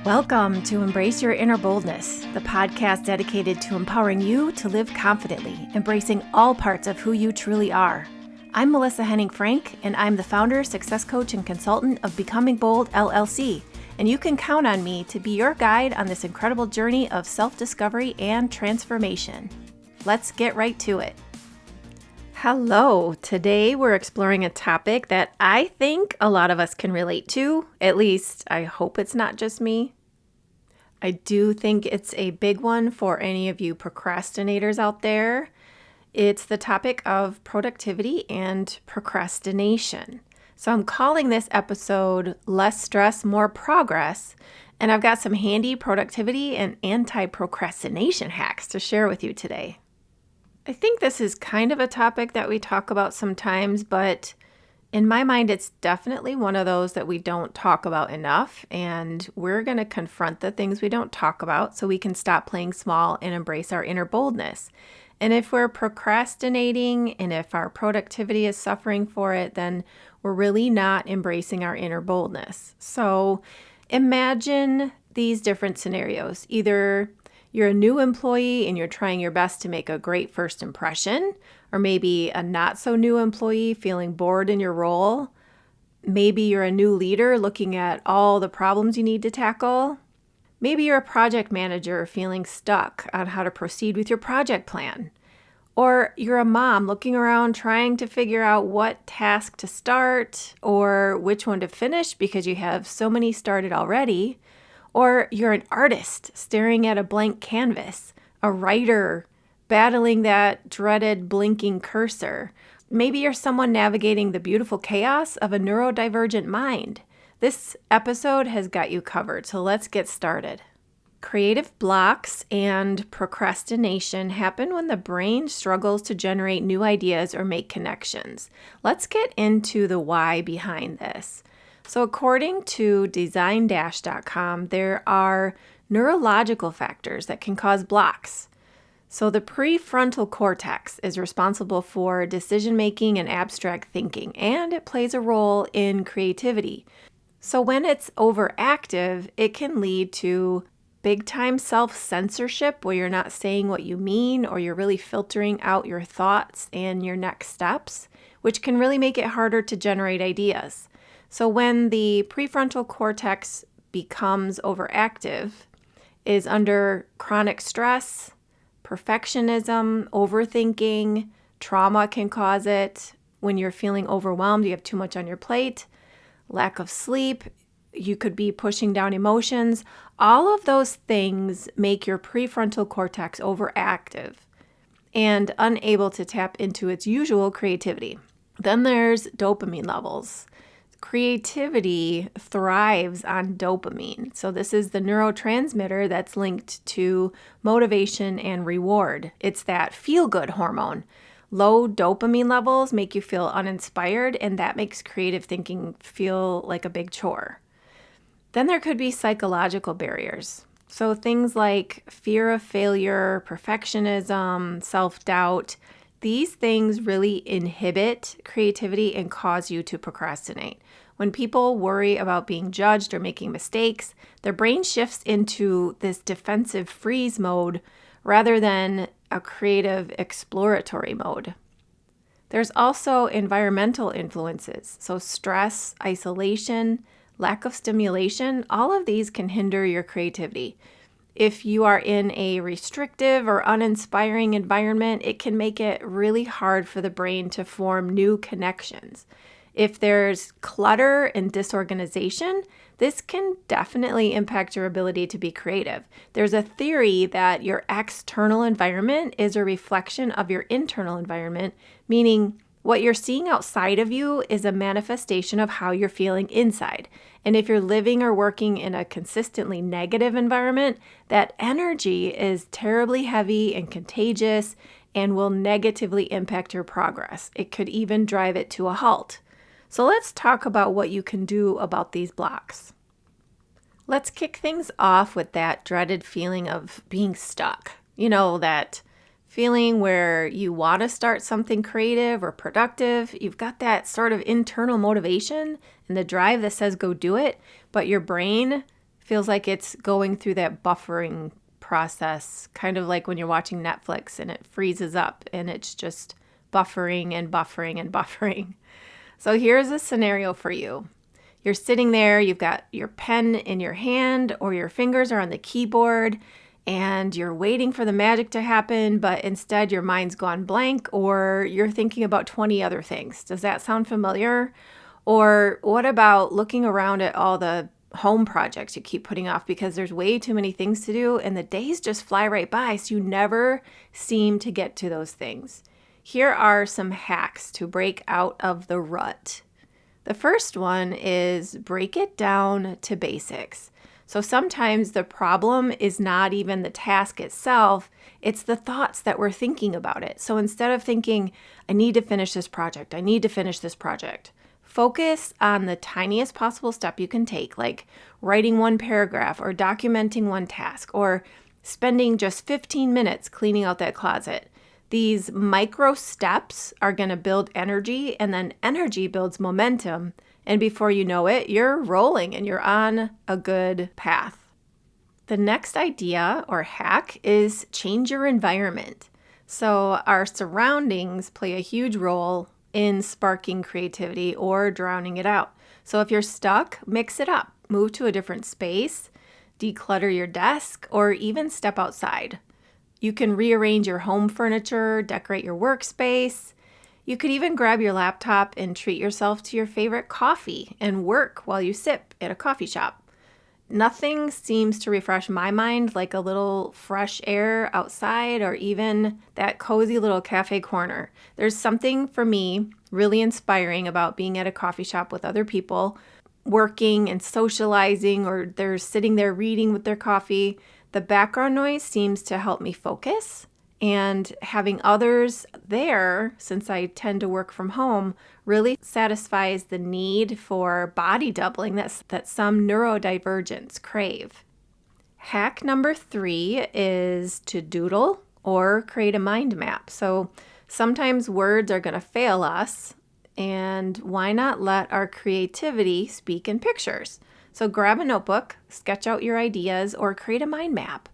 Welcome to Embrace Your Inner Boldness, the podcast dedicated to empowering you to live confidently, embracing all parts of who you truly are. I'm Melissa Henning-Frank, and I'm the founder, success coach, and consultant of Becoming Bold, LLC, and you can count on me to be your guide on this incredible journey of self-discovery and transformation. Let's get right to it. Hello. Today we're exploring a topic that I think a lot of us can relate to. At least I hope it's not just me. I do think it's a big one for any of you procrastinators out there. It's the topic of productivity and procrastination. So I'm calling this episode Less Stress, More Progress, and I've got some handy productivity and anti-procrastination hacks to share with you today. I think this is kind of a topic that we talk about sometimes, but in my mind, it's definitely one of those that we don't talk about enough, and we're going to confront the things we don't talk about so we can stop playing small and embrace our inner boldness. And if we're procrastinating and if our productivity is suffering for it, then we're really not embracing our inner boldness. So imagine these different scenarios. Either you're a new employee and you're trying your best to make a great first impression, or maybe a not so new employee feeling bored in your role. Maybe you're a new leader looking at all the problems you need to tackle. Maybe you're a project manager feeling stuck on how to proceed with your project plan. Or you're a mom looking around trying to figure out what task to start or which one to finish because you have so many started already. Or you're an artist staring at a blank canvas, a writer battling that dreaded blinking cursor. Maybe you're someone navigating the beautiful chaos of a neurodivergent mind. This episode has got you covered, so let's get started. Creative blocks and procrastination happen when the brain struggles to generate new ideas or make connections. Let's get into the why behind this. So according to design-.com, there are neurological factors that can cause blocks. So the prefrontal cortex is responsible for decision-making and abstract thinking, and it plays a role in creativity. So when it's overactive, it can lead to big-time self-censorship where you're not saying what you mean or you're really filtering out your thoughts and your next steps, which can really make it harder to generate ideas. So when the prefrontal cortex becomes overactive, is under chronic stress, perfectionism, overthinking, trauma can cause it. When you're feeling overwhelmed, you have too much on your plate, lack of sleep, you could be pushing down emotions. All of those things make your prefrontal cortex overactive and unable to tap into its usual creativity. Then there's dopamine levels. Creativity thrives on dopamine. So this is the neurotransmitter that's linked to motivation and reward. It's that feel-good hormone. Low dopamine levels make you feel uninspired, and that makes creative thinking feel like a big chore. Then there could be psychological barriers. So things like fear of failure, perfectionism, self-doubt. These things really inhibit creativity and cause you to procrastinate. When people worry about being judged or making mistakes, their brain shifts into this defensive freeze mode rather than a creative exploratory mode. There's also environmental influences. So stress, isolation, lack of stimulation, all of these can hinder your creativity. If you are in a restrictive or uninspiring environment, it can make it really hard for the brain to form new connections. If there's clutter and disorganization, this can definitely impact your ability to be creative. There's a theory that your external environment is a reflection of your internal environment, meaning what you're seeing outside of you is a manifestation of how you're feeling inside. And if you're living or working in a consistently negative environment, that energy is terribly heavy and contagious and will negatively impact your progress. It could even drive it to a halt. So let's talk about what you can do about these blocks. Let's kick things off with that dreaded feeling of being stuck. You know, that feeling where you want to start something creative or productive. You've got that sort of internal motivation and the drive that says go do it, but your brain Feels like it's going through that buffering process, kind of like when you're watching Netflix and it freezes up and it's just buffering and buffering and buffering. So here's a scenario for you. You're sitting there, you've got your pen in your hand or your fingers are on the keyboard and you're waiting for the magic to happen, but instead your mind's gone blank or you're thinking about 20 other things. Does that sound familiar? Or what about looking around at all the home projects you keep putting off because there's way too many things to do and the days just fly right by, so you never seem to get to those things? Here are some hacks to break out of the rut. The first one is break it down to basics. So sometimes the problem is not even the task itself, it's the thoughts that we're thinking about it. So instead of thinking, I need to finish this project, focus on the tiniest possible step you can take, like writing one paragraph or documenting one task or spending just 15 minutes cleaning out that closet. These micro steps are going to build energy, and then energy builds momentum. And before you know it, you're rolling and you're on a good path. The next idea or hack is change your environment. So our surroundings play a huge role in sparking creativity or drowning it out. So if you're stuck, mix it up. Move to a different space, declutter your desk, or even step outside. You can rearrange your home furniture, decorate your workspace. You could even grab your laptop and treat yourself to your favorite coffee and work while you sip at a coffee shop. Nothing seems to refresh my mind like a little fresh air outside or even that cozy little cafe corner. There's something for me really inspiring about being at a coffee shop with other people, working and socializing, or they're sitting there reading with their coffee. The background noise seems to help me focus, and having others there, since I tend to work from home, really satisfies the need for body doubling that some neurodivergents crave. Hack number 3 is to doodle or create a mind map. So sometimes words are going to fail us, and why not let our creativity speak in pictures? So grab a notebook, sketch out your ideas, or create a mind map.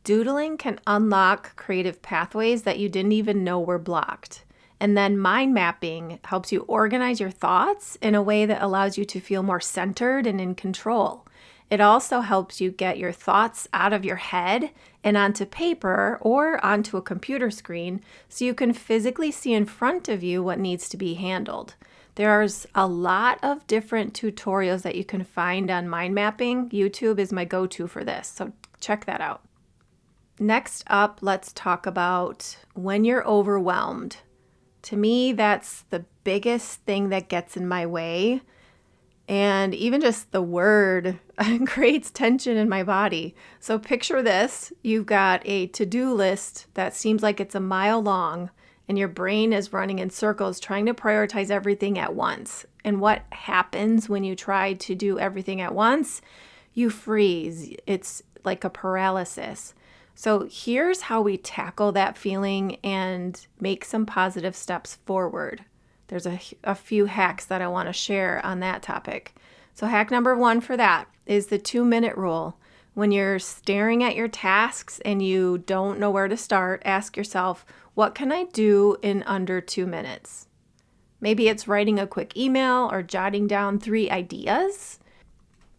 Doodling can unlock creative pathways that you didn't even know were blocked. And then mind mapping helps you organize your thoughts in a way that allows you to feel more centered and in control. It also helps you get your thoughts out of your head and onto paper or onto a computer screen so you can physically see in front of you what needs to be handled. There's a lot of different tutorials that you can find on mind mapping. YouTube is my go-to for this, so check that out. Next up, let's talk about when you're overwhelmed. To me, that's the biggest thing that gets in my way. And even just the word creates tension in my body. So picture this. You've got a to-do list that seems like it's a mile long, and your brain is running in circles trying to prioritize everything at once. And what happens when you try to do everything at once? You freeze. It's like a paralysis. So here's how we tackle that feeling and make some positive steps forward. There's a few hacks that I want to share on that topic. So hack number 1 for that is the 2-minute rule. When you're staring at your tasks and you don't know where to start, ask yourself, what can I do in under 2 minutes? Maybe it's writing a quick email or jotting down 3 ideas.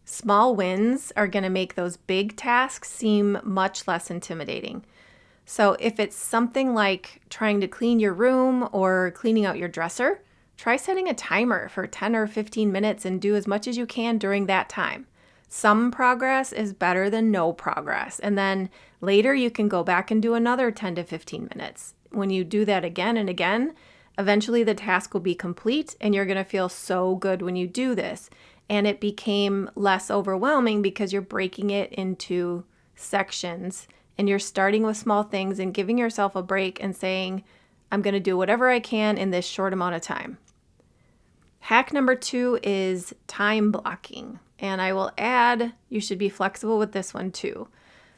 Small wins are going to make those big tasks seem much less intimidating. So if it's something like trying to clean your room or cleaning out your dresser, try setting a timer for 10 or 15 minutes and do as much as you can during that time. Some progress is better than no progress. And then later you can go back and do another 10 to 15 minutes. When you do that again and again, eventually the task will be complete and you're going to feel so good when you do this. And it became less overwhelming because you're breaking it into sections and you're starting with small things and giving yourself a break and saying, I'm going to do whatever I can in this short amount of time. Hack number 2 is time blocking. And I will add, you should be flexible with this one too.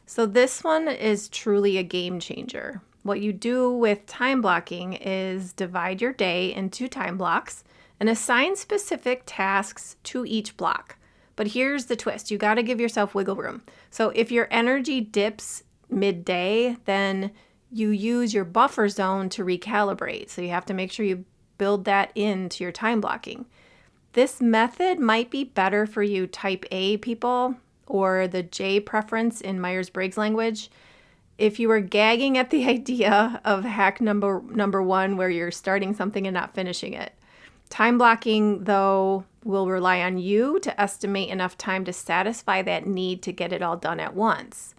So this one is truly a game changer. What you do with time blocking is divide your day into time blocks and assign specific tasks to each block. But here's the twist. You got to give yourself wiggle room. So if your energy dips midday, then you use your buffer zone to recalibrate. So you have to make sure you build that into your time blocking. This method might be better for you type A people or the J preference in Myers-Briggs language. If you were gagging at the idea of hack number one, where you're starting something and not finishing it. Time blocking, though, will rely on you to estimate enough time to satisfy that need to get it all done at once.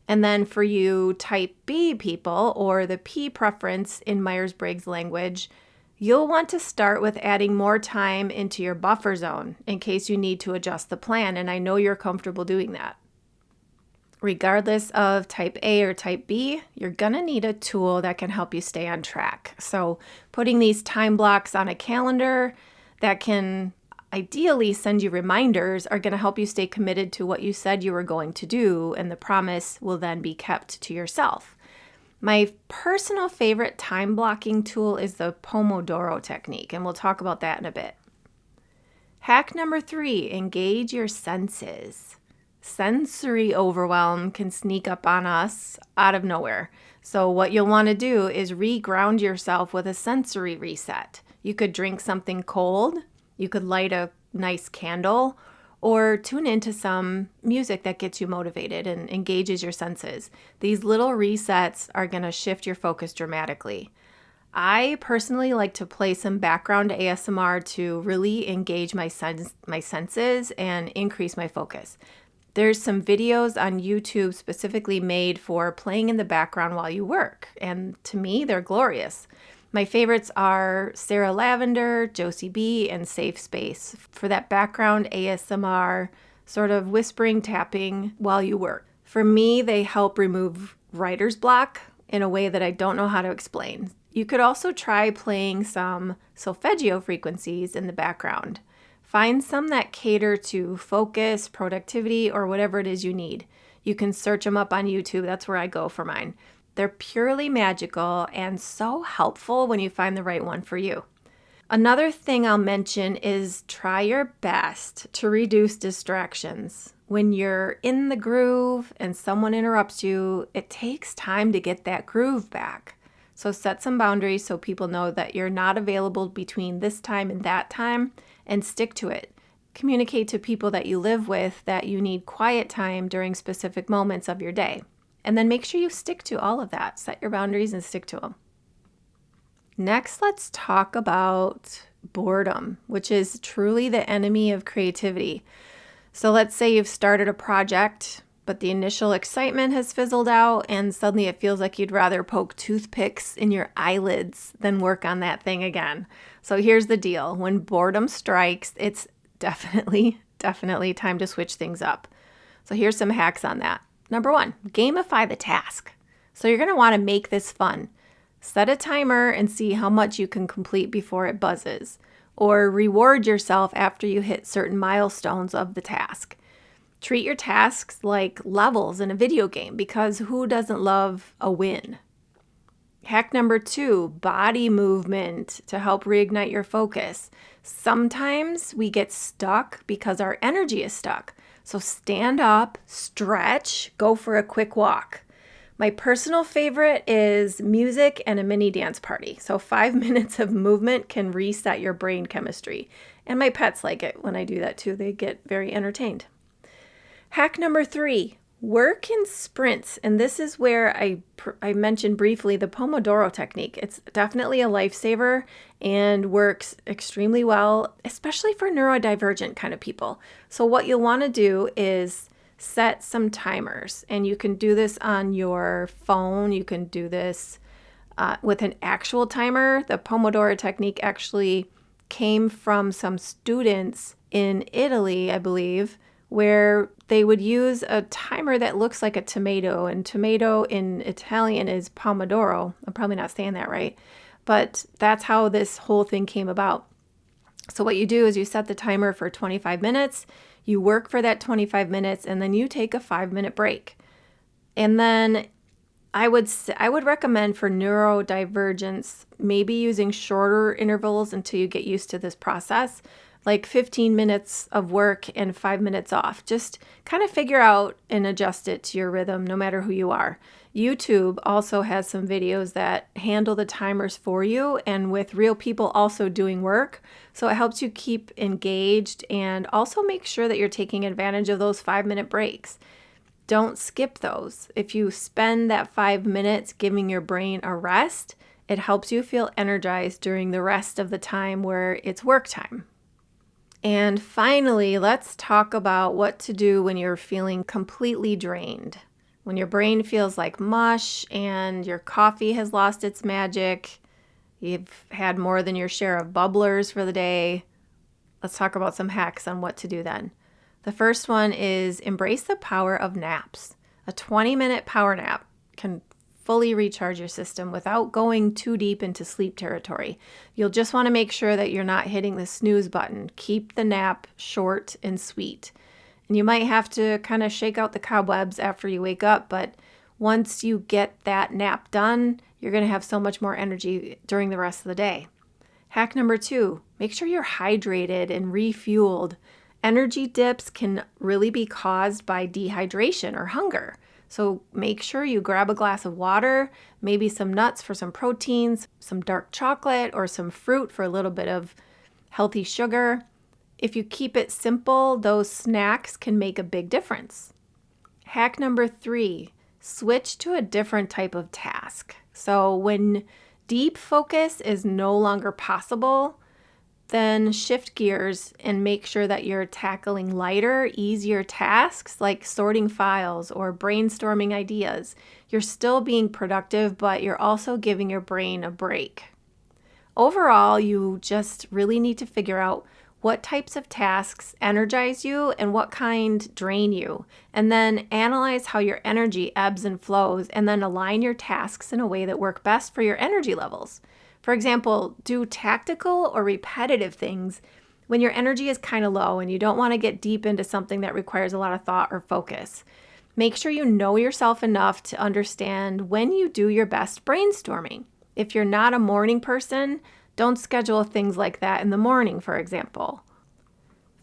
And then for you type B people, or the P preference in Myers-Briggs language, you'll want to start with adding more time into your buffer zone in case you need to adjust the plan, and I know you're comfortable doing that. Regardless of type A or type B, you're going to need a tool that can help you stay on track. So putting these time blocks on a calendar that can ideally send you reminders are going to help you stay committed to what you said you were going to do, and the promise will then be kept to yourself. My personal favorite time blocking tool is the Pomodoro technique, and we'll talk about that in a bit. Hack number 3, engage your senses. Sensory overwhelm can sneak up on us out of nowhere. So what you'll want to do is re-ground yourself with a sensory reset. You could drink something cold, you could light a nice candle, or tune into some music that gets you motivated and engages your senses. These little resets are going to shift your focus dramatically. I personally like to play some background ASMR to really engage my senses and increase my focus. There's some videos on YouTube specifically made for playing in the background while you work, and to me, they're glorious. My favorites are Sarah Lavender, Josie B, and Safe Space for that background ASMR sort of whispering, tapping while you work. For me, they help remove writer's block in a way that I don't know how to explain. You could also try playing some solfeggio frequencies in the background. Find some that cater to focus, productivity, or whatever it is you need. You can search them up on YouTube. That's where I go for mine. They're purely magical and so helpful when you find the right one for you. Another thing I'll mention is try your best to reduce distractions. When you're in the groove and someone interrupts you, it takes time to get that groove back. So set some boundaries so people know that you're not available between this time and that time, and stick to it. Communicate to people that you live with that you need quiet time during specific moments of your day. And then make sure you stick to all of that. Set your boundaries and stick to them. Next, let's talk about boredom, which is truly the enemy of creativity. So let's say you've started a project, but the initial excitement has fizzled out, and suddenly it feels like you'd rather poke toothpicks in your eyelids than work on that thing again. So here's the deal. When boredom strikes, it's definitely time to switch things up. So here's some hacks on that. Number 1, gamify the task. So you're going to want to make this fun. Set a timer and see how much you can complete before it buzzes, or reward yourself after you hit certain milestones of the task. Treat your tasks like levels in a video game, because who doesn't love a win? Hack number 2, body movement to help reignite your focus. Sometimes we get stuck because our energy is stuck. So stand up, stretch, go for a quick walk. My personal favorite is music and a mini dance party. So 5 minutes of movement can reset your brain chemistry. And my pets like it when I do that too. They get very entertained. Hack number 3, work in sprints. And this is where I mentioned briefly the Pomodoro technique. It's definitely a lifesaver and works extremely well, especially for neurodivergent kind of people. So what you'll want to do is set some timers, and you can do this on your phone. You can do this with an actual timer. The Pomodoro technique actually came from some students in Italy, I believe, where they would use a timer that looks like a tomato, and tomato in Italian is pomodoro. I'm probably not saying that right, but that's how this whole thing came about. So what you do is you set the timer for 25 minutes, you work for that 25 minutes, and then you take a 5-minute break. And then I would recommend for neurodivergence, maybe using shorter intervals until you get used to this process. like 15 minutes of work and 5 minutes off. Just kind of figure out and adjust it to your rhythm, no matter who you are. YouTube also has some videos that handle the timers for you and with real people also doing work. So it helps you keep engaged and also make sure that you're taking advantage of those 5-minute breaks. Don't skip those. If you spend that 5 minutes giving your brain a rest, it helps you feel energized during the rest of the time where it's work time. And finally, let's talk about what to do when you're feeling completely drained. When your brain feels like mush and your coffee has lost its magic, you've had more than your share of bubblers for the day. Let's talk about some hacks on what to do then. The first one is embrace the power of naps. A 20-minute power nap can fully recharge your system without going too deep into sleep territory. You'll just want to make sure that you're not hitting the snooze button. Keep the nap short and sweet. And you might have to kind of shake out the cobwebs after you wake up, but once you get that nap done, you're going to have so much more energy during the rest of the day. Hack number 2, make sure you're hydrated and refueled. Energy dips can really be caused by dehydration or hunger. So make sure you grab a glass of water, maybe some nuts for some proteins, some dark chocolate, or some fruit for a little bit of healthy sugar. If you keep it simple, those snacks can make a big difference. Hack number 3, switch to a different type of task. So when deep focus is no longer possible, then shift gears and make sure that you're tackling lighter, easier tasks like sorting files or brainstorming ideas. You're still being productive, but you're also giving your brain a break. Overall, you just really need to figure out what types of tasks energize you and what kind drain you, and then analyze how your energy ebbs and flows, and then align your tasks in a way that work best for your energy levels. For example, do tactical or repetitive things when your energy is kind of low and you don't want to get deep into something that requires a lot of thought or focus. Make sure you know yourself enough to understand when you do your best brainstorming. If you're not a morning person, don't schedule things like that in the morning, for example.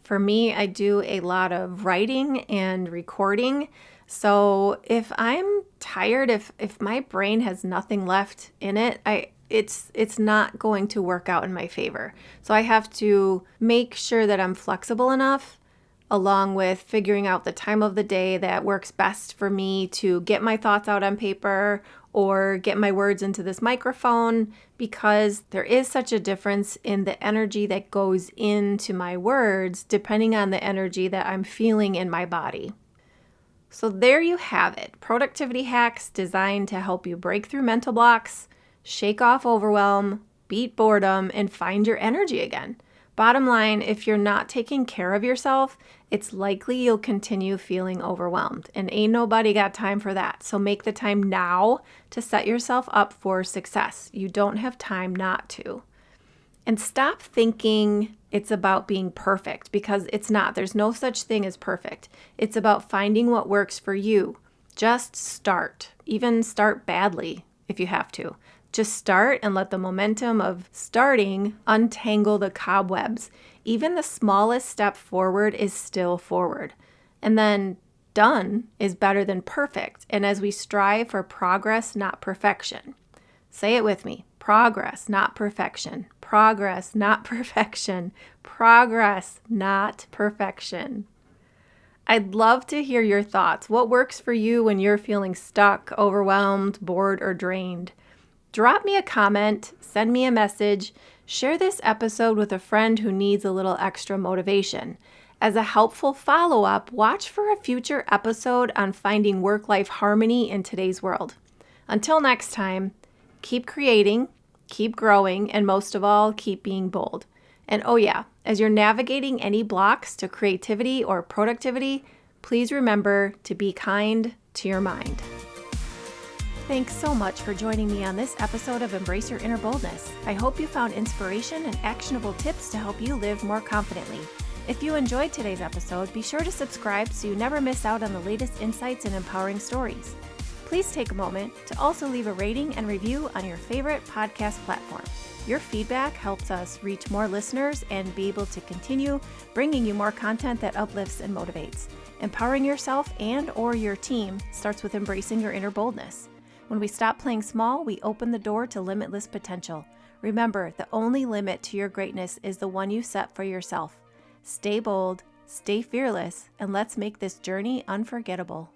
For me, I do a lot of writing and recording. So if I'm tired, if my brain has nothing left in it, it's not going to work out in my favor. So I have to make sure that I'm flexible enough, along with figuring out the time of the day that works best for me to get my thoughts out on paper or get my words into this microphone, because there is such a difference in the energy that goes into my words depending on the energy that I'm feeling in my body. So there you have it. Productivity hacks designed to help you break through mental blocks, shake off overwhelm, beat boredom, and find your energy again. Bottom line, if you're not taking care of yourself, it's likely you'll continue feeling overwhelmed, and ain't nobody got time for that. So make the time now to set yourself up for success. You don't have time not to. And stop thinking it's about being perfect, because it's not. There's no such thing as perfect. It's about finding what works for you. Just start. Even start badly if you have to. Just start and let the momentum of starting untangle the cobwebs. Even the smallest step forward is still forward. And then done is better than perfect. And as we strive for progress, not perfection. Say it with me. Progress, not perfection. Progress, not perfection. Progress, not perfection. I'd love to hear your thoughts. What works for you when you're feeling stuck, overwhelmed, bored, or drained? Drop me a comment, send me a message, share this episode with a friend who needs a little extra motivation. As a helpful follow-up, watch for a future episode on finding work-life harmony in today's world. Until next time, keep creating, keep growing, and most of all, keep being bold. And oh yeah, as you're navigating any blocks to creativity or productivity, please remember to be kind to your mind. Thanks so much for joining me on this episode of Embrace Your Inner Boldness. I hope you found inspiration and actionable tips to help you live more confidently. If you enjoyed today's episode, be sure to subscribe so you never miss out on the latest insights and empowering stories. Please take a moment to also leave a rating and review on your favorite podcast platform. Your feedback helps us reach more listeners and be able to continue bringing you more content that uplifts and motivates. Empowering yourself and/or your team starts with embracing your inner boldness. When we stop playing small, we open the door to limitless potential. Remember, the only limit to your greatness is the one you set for yourself. Stay bold, stay fearless, and let's make this journey unforgettable.